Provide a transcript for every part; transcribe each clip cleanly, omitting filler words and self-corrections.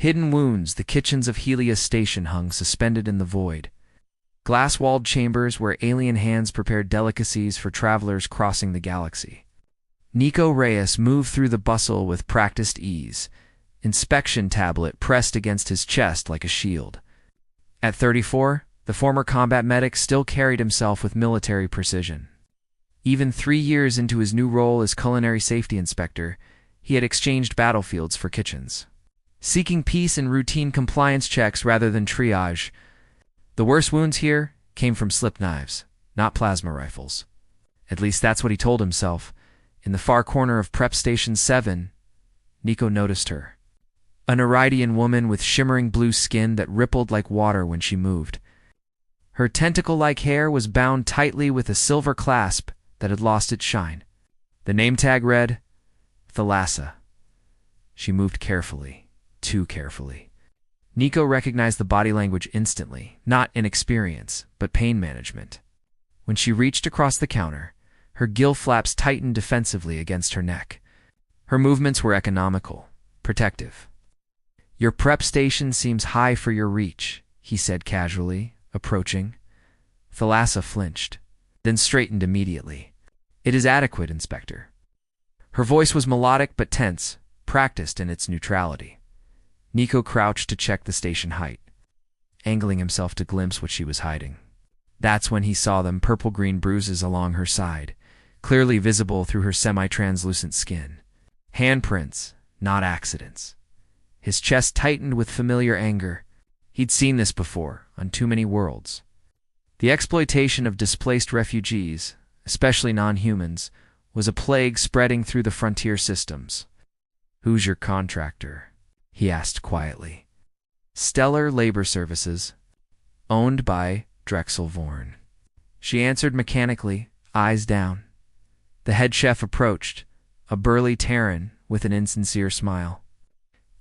Hidden wounds, the kitchens of Helios Station hung suspended in the void. Glass-walled chambers where alien hands prepared delicacies for travelers crossing the galaxy. Nico Reyes moved through the bustle with practiced ease, inspection tablet pressed against his chest like a shield. At 34, the former combat medic still carried himself with military precision. Even 3 years into his new role as culinary safety inspector, he had exchanged battlefields for kitchens, seeking peace and routine compliance checks rather than triage. The worst wounds here came from slip knives, not plasma rifles. At least that's what he told himself. In the far corner of Prep Station 7, Nico noticed her. A Neridian woman with shimmering blue skin that rippled like water when she moved. Her tentacle-like hair was bound tightly with a silver clasp that had lost its shine. The name tag read, Thalassa. She moved carefully, too carefully. Nico recognized the body language instantly, not inexperience, but pain management. When she reached across the counter, her gill flaps tightened defensively against her neck. Her movements were economical, protective. "Your prep station seems high for your reach," he said casually, approaching. Thalassa flinched, then straightened immediately. "It is adequate, Inspector." Her voice was melodic but tense, practiced in its neutrality. Nico crouched to check the station height, angling himself to glimpse what she was hiding. That's when he saw them purple-green bruises along her side, clearly visible through her semi-translucent skin. Handprints, not accidents. His chest tightened with familiar anger. He'd seen this before, on too many worlds. The exploitation of displaced refugees, especially non-humans, was a plague spreading through the frontier systems. "Who's your contractor?" he asked quietly. "Stellar Labor Services, owned by Drexel Vorn." She answered mechanically, eyes down. The head chef approached, a burly Terran with an insincere smile.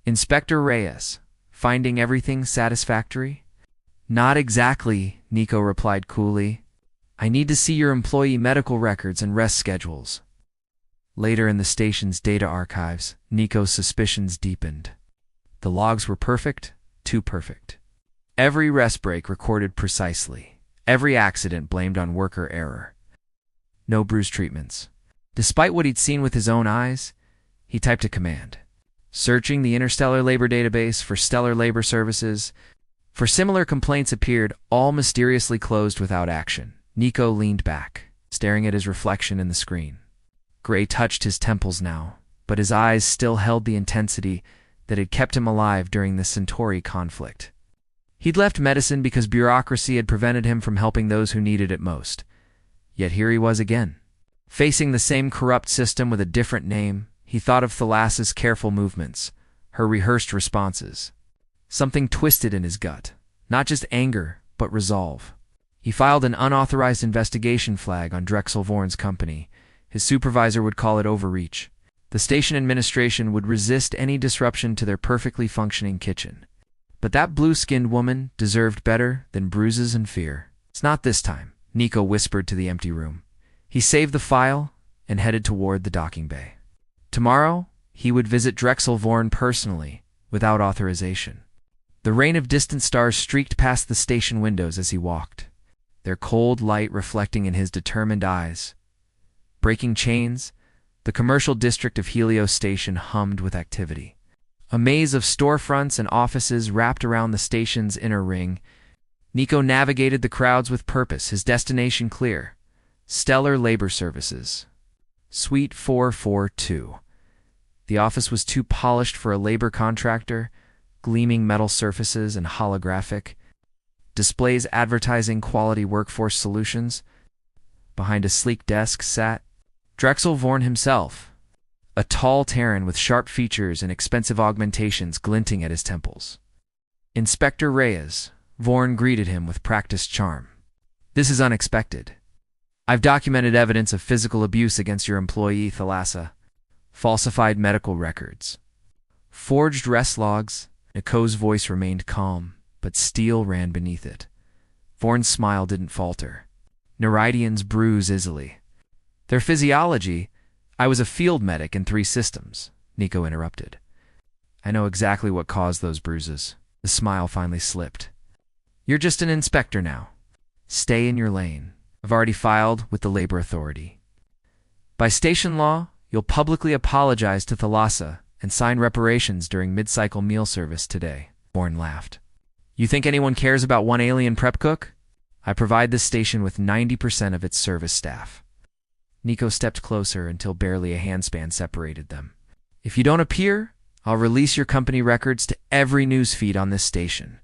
"Inspector Reyes, finding everything satisfactory?" "Not exactly," Nico replied coolly. "I need to see your employee medical records and rest schedules." Later in the station's data archives, Nico's suspicions deepened. The logs were perfect, too perfect. Every rest break recorded precisely. Every accident blamed on worker error. No bruise treatments. Despite what he'd seen with his own eyes, he typed a command. Searching the Interstellar Labor Database for Stellar Labor Services. For similar complaints appeared, all mysteriously closed without action. Nico leaned back, staring at his reflection in the screen. Gray touched his temples now, but his eyes still held the intensity that had kept him alive during the Centauri conflict. He'd left medicine because bureaucracy had prevented him from helping those who needed it most. Yet here he was again. Facing the same corrupt system with a different name, he thought of Thalassa's careful movements, her rehearsed responses. Something twisted in his gut, not just anger, but resolve. He filed an unauthorized investigation flag on Drexel Vorn's company. His supervisor would call it overreach. The station administration would resist any disruption to their perfectly functioning kitchen. But that blue-skinned woman deserved better than bruises and fear. "It's not this time," Nico whispered to the empty room. He saved the file and headed toward the docking bay. Tomorrow, he would visit Drexel Vorn personally, without authorization. The rain of distant stars streaked past the station windows as he walked, their cold light reflecting in his determined eyes. Breaking chains, the commercial district of Helios Station hummed with activity. A maze of storefronts and offices wrapped around the station's inner ring. Nico navigated the crowds with purpose, his destination clear. Stellar Labor Services. Suite 442. The office was too polished for a labor contractor, gleaming metal surfaces and holographic displays advertising quality workforce solutions. Behind a sleek desk sat Drexel Vorn himself, a tall Terran with sharp features and expensive augmentations glinting at his temples. "Inspector Reyes," Vorn greeted him with practiced charm. "This is unexpected. I've documented evidence of physical abuse against your employee, Thalassa. Falsified medical records. Forged rest logs." Nico's voice remained calm, but steel ran beneath it. Vorn's smile didn't falter. "Neridians bruise easily. Their physiology—" "I was a field medic in 3 systems," Nico interrupted. I know exactly what caused those bruises. The smile finally slipped. You're just an inspector now. Stay in your lane. I've already filed with the Labor Authority. By station law, you'll publicly apologize to Thalassa and sign reparations during mid-cycle meal service today. Bourne laughed. You think anyone cares about one alien prep cook? I provide this station with 90% of its service staff. Nico stepped closer until barely a handspan separated them. If you don't appear, I'll release your company records to every news feed on this station.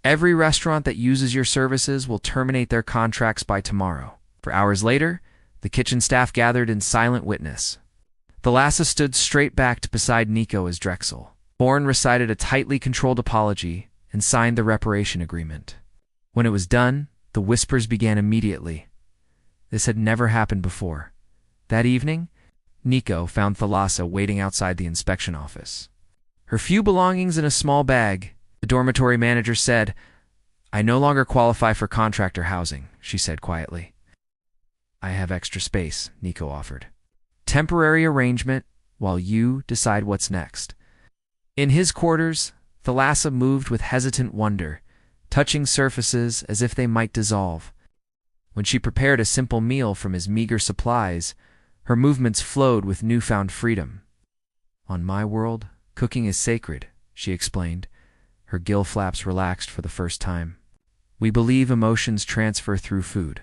Every restaurant that uses your services will terminate their contracts by tomorrow. For hours later, the kitchen staff gathered in silent witness. Thalassa stood straight backed beside Nico as Drexel. Bourne recited a tightly controlled apology and signed the reparation agreement. When it was done, the whispers began immediately. This had never happened before. That evening, Nico found Thalassa waiting outside the inspection office. Her few belongings in a small bag, the dormitory manager said, I no longer qualify for contractor housing, she said quietly. I have extra space, Nico offered. Temporary arrangement while you decide what's next. In his quarters, Thalassa moved with hesitant wonder, touching surfaces as if they might dissolve. When she prepared a simple meal from his meager supplies, her movements flowed with newfound freedom. On my world, cooking is sacred, she explained. Her gill flaps relaxed for the first time. We believe emotions transfer through food.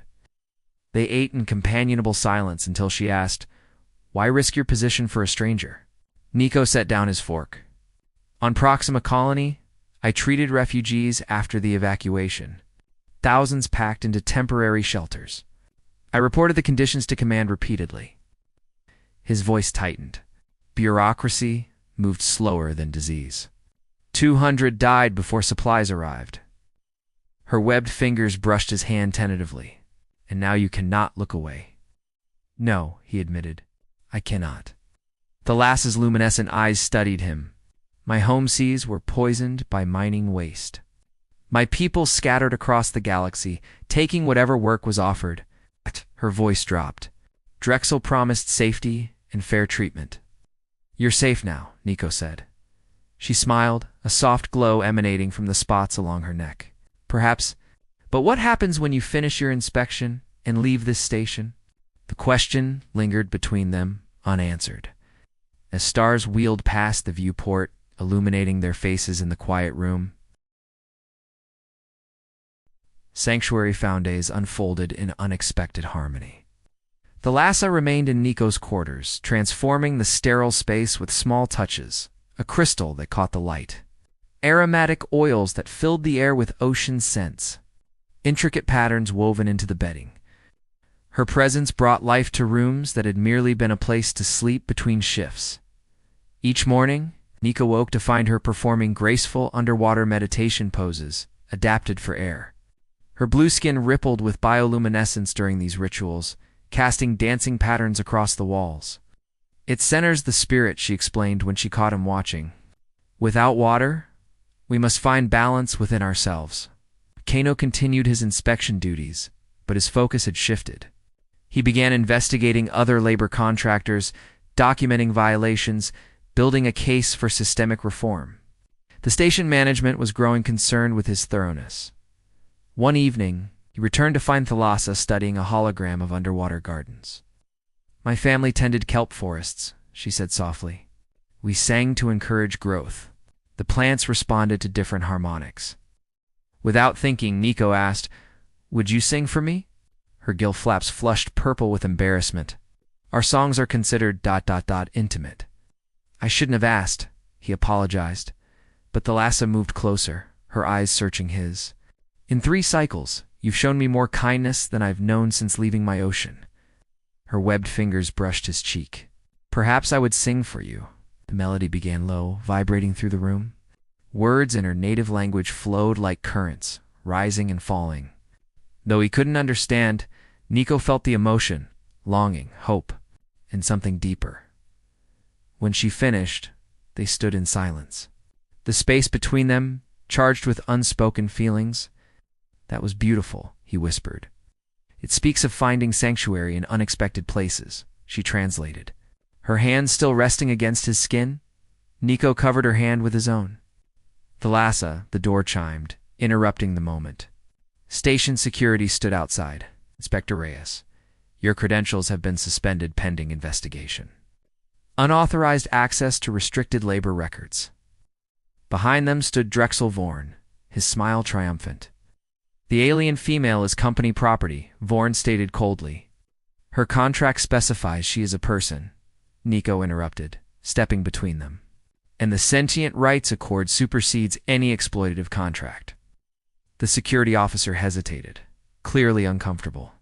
They ate in companionable silence until she asked, Why risk your position for a stranger? Nico set down his fork. On Proxima Colony, I treated refugees after the evacuation. Thousands packed into temporary shelters. I reported the conditions to command repeatedly. His voice tightened. Bureaucracy moved slower than disease. 200 died before supplies arrived. Her webbed fingers brushed his hand tentatively. And now you cannot look away. No, he admitted. I cannot. Thalassa's luminescent eyes studied him. My home seas were poisoned by mining waste. My people scattered across the galaxy, taking whatever work was offered. Her voice dropped. Drexel promised safety and fair treatment. You're safe now, Nico said. She smiled, a soft glow emanating from the spots along her neck. Perhaps, but what happens when you finish your inspection and leave this station? The question lingered between them, unanswered. As stars wheeled past the viewport, illuminating their faces in the quiet room, Sanctuary Found days unfolded in unexpected harmony. Thalassa remained in Nico's quarters, transforming the sterile space with small touches, a crystal that caught the light, aromatic oils that filled the air with ocean scents, intricate patterns woven into the bedding. Her presence brought life to rooms that had merely been a place to sleep between shifts. Each morning, Nico woke to find her performing graceful underwater meditation poses, adapted for air. Her blue skin rippled with bioluminescence during these rituals, casting dancing patterns across the walls. It centers the spirit, she explained when she caught him watching. Without water, we must find balance within ourselves. Kano continued his inspection duties, but his focus had shifted. He began investigating other labor contractors, documenting violations, building a case for systemic reform. The station management was growing concerned with his thoroughness. One evening, he returned to find Thalassa studying a hologram of underwater gardens. My family tended kelp forests, she said softly. We sang to encourage growth. The plants responded to different harmonics. Without thinking, Nico asked, Would you sing for me? Her gill flaps flushed purple with embarrassment. Our songs are considered ... intimate. I shouldn't have asked, he apologized. But Thalassa moved closer, her eyes searching his. In 3 cycles, you've shown me more kindness than I've known since leaving my ocean. Her webbed fingers brushed his cheek. Perhaps I would sing for you. The melody began low, vibrating through the room. Words in her native language flowed like currents, rising and falling. Though he couldn't understand, Nico felt the emotion, longing, hope, and something deeper. When she finished, they stood in silence. The space between them, charged with unspoken feelings. That was beautiful, he whispered. It speaks of finding sanctuary in unexpected places, she translated. Her hands still resting against his skin, Nico covered her hand with his own. Thalassa, the door chimed, interrupting the moment. Station security stood outside. Inspector Reyes, your credentials have been suspended pending investigation. Unauthorized access to restricted labor records. Behind them stood Drexel Vorn, his smile triumphant. The alien female is company property, Vorn stated coldly. Her contract specifies she is a person, Nico interrupted, stepping between them. And the sentient rights accord supersedes any exploitative contract. The security officer hesitated, clearly uncomfortable.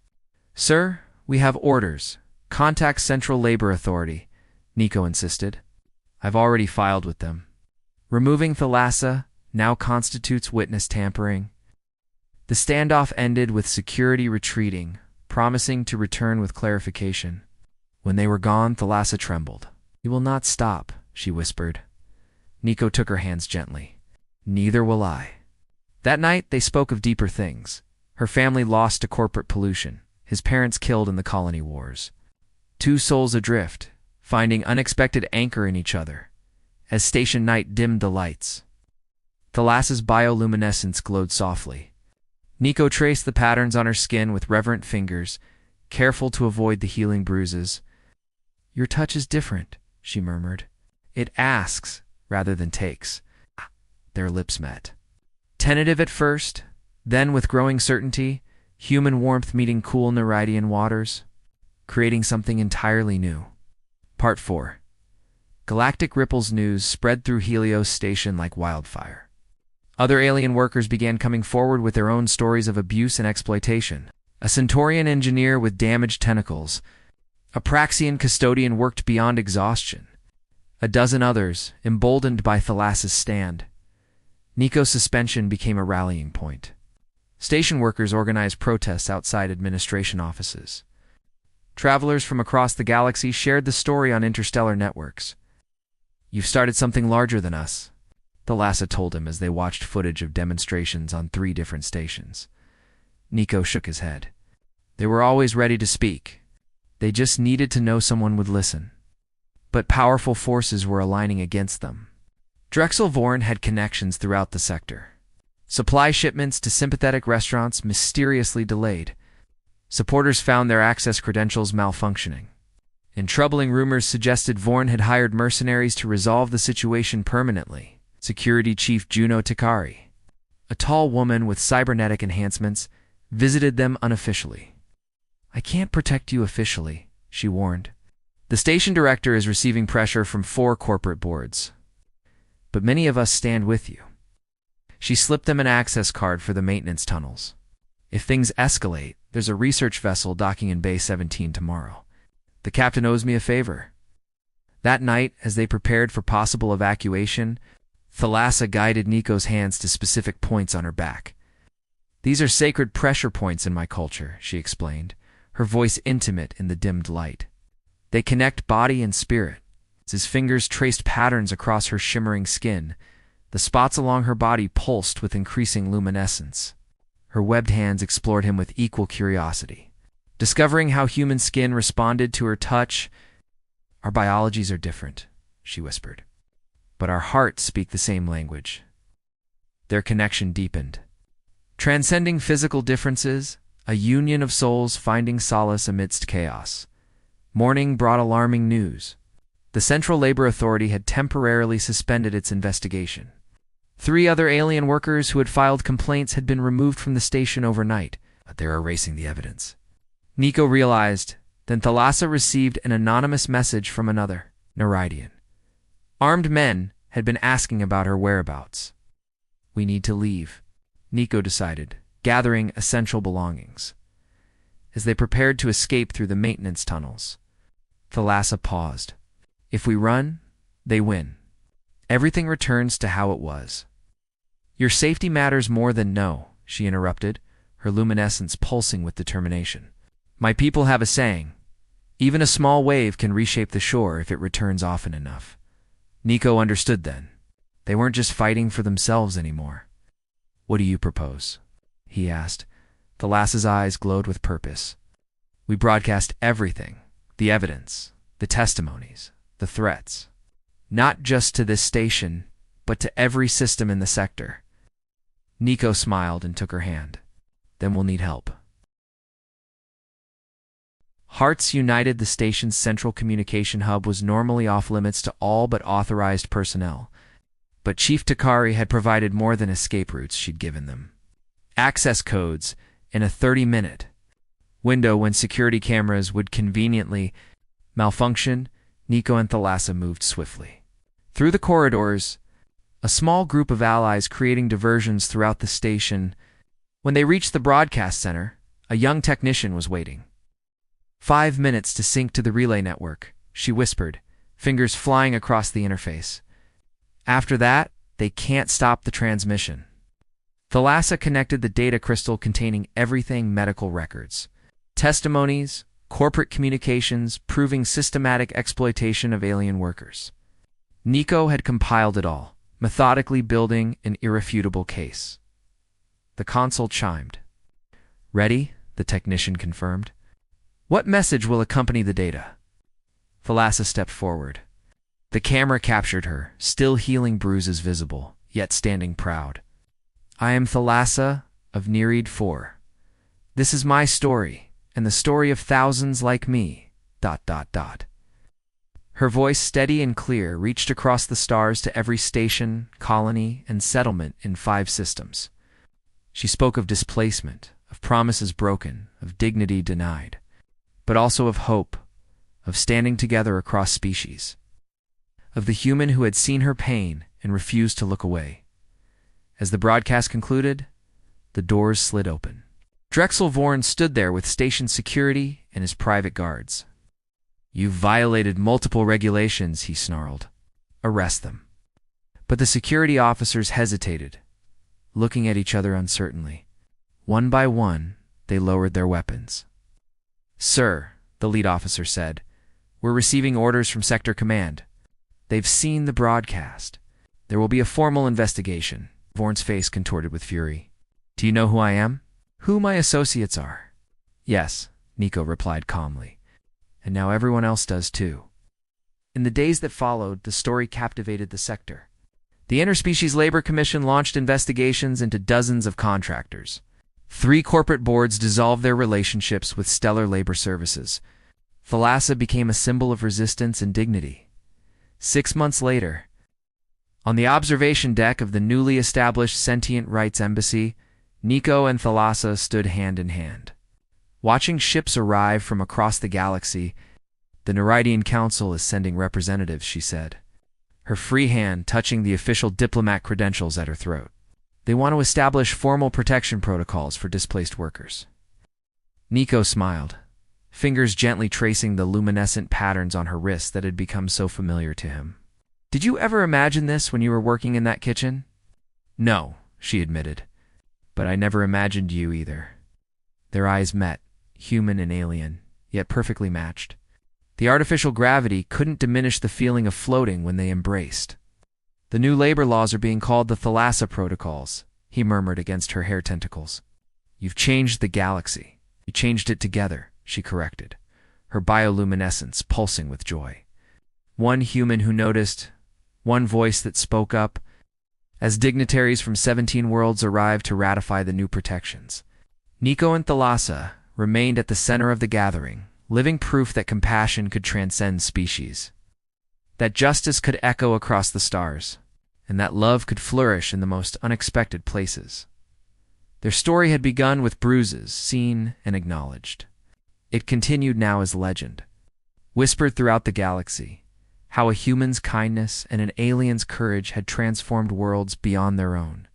Sir, we have orders. Contact Central Labor Authority, Nico insisted. I've already filed with them. Removing Thalassa now constitutes witness tampering. The standoff ended with security retreating, promising to return with clarification. When they were gone, Thalassa trembled. You will not stop, she whispered. Nico took her hands gently. Neither will I. That night, they spoke of deeper things. Her family lost to corporate pollution, his parents killed in the colony wars. Two souls adrift, finding unexpected anchor in each other, as station night dimmed the lights. Thalassa's bioluminescence glowed softly. Nico traced the patterns on her skin with reverent fingers, careful to avoid the healing bruises. Your touch is different, she murmured. It asks rather than takes. Their lips met. Tentative at first, then with growing certainty, human warmth meeting cool Neridian waters, creating something entirely new. Part 4. Galactic Ripple's news spread through Helios Station like wildfire. Other alien workers began coming forward with their own stories of abuse and exploitation. A Centaurian engineer with damaged tentacles. A Praxian custodian worked beyond exhaustion. A dozen others, emboldened by Thalassa's stand. Nico's suspension became a rallying point. Station workers organized protests outside administration offices. Travelers from across the galaxy shared the story on interstellar networks. You've started something larger than us, Thalassa told him as they watched footage of demonstrations on 3 different stations. Nico shook his head. They were always ready to speak. They just needed to know someone would listen. But powerful forces were aligning against them. Drexel Vorn had connections throughout the sector. Supply shipments to sympathetic restaurants mysteriously delayed. Supporters found their access credentials malfunctioning. And troubling rumors suggested Vorn had hired mercenaries to resolve the situation permanently. Security Chief Juno Takari, a tall woman with cybernetic enhancements, visited them unofficially. I can't protect you officially, she warned. The station director is receiving pressure from 4 corporate boards. But many of us stand with you. She slipped them an access card for the maintenance tunnels. If things escalate, there's a research vessel docking in Bay 17 tomorrow. The captain owes me a favor. That night, as they prepared for possible evacuation, Thalassa guided Nico's hands to specific points on her back. These are sacred pressure points in my culture, she explained, her voice intimate in the dimmed light. They connect body and spirit. As his fingers traced patterns across her shimmering skin, the spots along her body pulsed with increasing luminescence. Her webbed hands explored him with equal curiosity. Discovering how human skin responded to her touch, our biologies are different, she whispered. But our hearts speak the same language. Their connection deepened. Transcending physical differences, a union of souls finding solace amidst chaos. Morning brought alarming news. The Central Labor Authority had temporarily suspended its investigation. 3 other alien workers who had filed complaints had been removed from the station overnight, but they're erasing the evidence. Nico realized, then Thalassa received an anonymous message from another, Neridian. Armed men had been asking about her whereabouts. We need to leave, Nico decided, gathering essential belongings. As they prepared to escape through the maintenance tunnels, Thalassa paused. If we run, they win. Everything returns to how it was. Your safety matters more than no, she interrupted, her luminescence pulsing with determination. My people have a saying. Even a small wave can reshape the shore if it returns often enough. Nico understood then. They weren't just fighting for themselves anymore. What do you propose? He asked. Thalassa's eyes glowed with purpose. We broadcast everything. The evidence, the testimonies, the threats. Not just to this station, but to every system in the sector. Nico smiled and took her hand. Then we'll need help. Hearts United, the station's central communication hub, was normally off-limits to all but authorized personnel, but Chief Takari had provided more than escape routes she'd given them. Access codes in a 30-minute window when security cameras would conveniently malfunction. Nico and Thalassa moved swiftly through the corridors, a small group of allies creating diversions throughout the station. When they reached the broadcast center, a young technician was waiting. 5 minutes to sync to the relay network, she whispered, fingers flying across the interface. After that, they can't stop the transmission. Thalassa connected the data crystal containing everything: medical records, testimonies, corporate communications proving systematic exploitation of alien workers. Nico had compiled it all, methodically building an irrefutable case. The console chimed. "Ready?" the technician confirmed. "What message will accompany the data?" Thalassa stepped forward. The camera captured her, still healing bruises visible, yet standing proud. "I am Thalassa of Nereid 4. This is my story, and the story of thousands like me. ... Her voice, steady and clear, reached across the stars to every station, colony, and settlement in 5 systems. She spoke of displacement, of promises broken, of dignity denied, but also of hope, of standing together across species, of the human who had seen her pain and refused to look away. As the broadcast concluded, the doors slid open. Drexel Vorn stood there with station security and his private guards. "You've violated multiple regulations," he snarled. "Arrest them." But the security officers hesitated, looking at each other uncertainly. One by one, they lowered their weapons. "Sir," the lead officer said, "we're receiving orders from Sector Command. They've seen the broadcast. There will be a formal investigation." Vorn's face contorted with fury. "Do you know who I am? Who my associates are?" "Yes," Nico replied calmly. "And now everyone else does too." In the days that followed, the story captivated the sector. The Interspecies Labor Commission launched investigations into dozens of contractors. 3 corporate boards dissolved their relationships with Stellar Labor Services. Thalassa became a symbol of resistance and dignity. 6 months later, on the observation deck of the newly established Sentient Rights Embassy, Nico and Thalassa stood hand in hand. Watching ships arrive from across the galaxy, "The Neridian Council is sending representatives," she said, her free hand touching the official diplomat credentials at her throat. "They want to establish formal protection protocols for displaced workers." Nico smiled, fingers gently tracing the luminescent patterns on her wrists that had become so familiar to him. "Did you ever imagine this when you were working in that kitchen?" "No," she admitted. "But I never imagined you either." Their eyes met, human and alien, yet perfectly matched. The artificial gravity couldn't diminish the feeling of floating when they embraced. "The new labor laws are being called the Thalassa Protocols," he murmured against her hair tentacles. "You've changed the galaxy. You changed it together," she corrected, her bioluminescence pulsing with joy. One human who noticed, one voice that spoke up, as dignitaries from 17 worlds arrived to ratify the new protections. Nico and Thalassa remained at the center of the gathering, living proof that compassion could transcend species, that justice could echo across the stars, and that love could flourish in the most unexpected places. Their story had begun with bruises, seen and acknowledged. It continued now as legend, whispered throughout the galaxy, how a human's kindness and an alien's courage had transformed worlds beyond their own.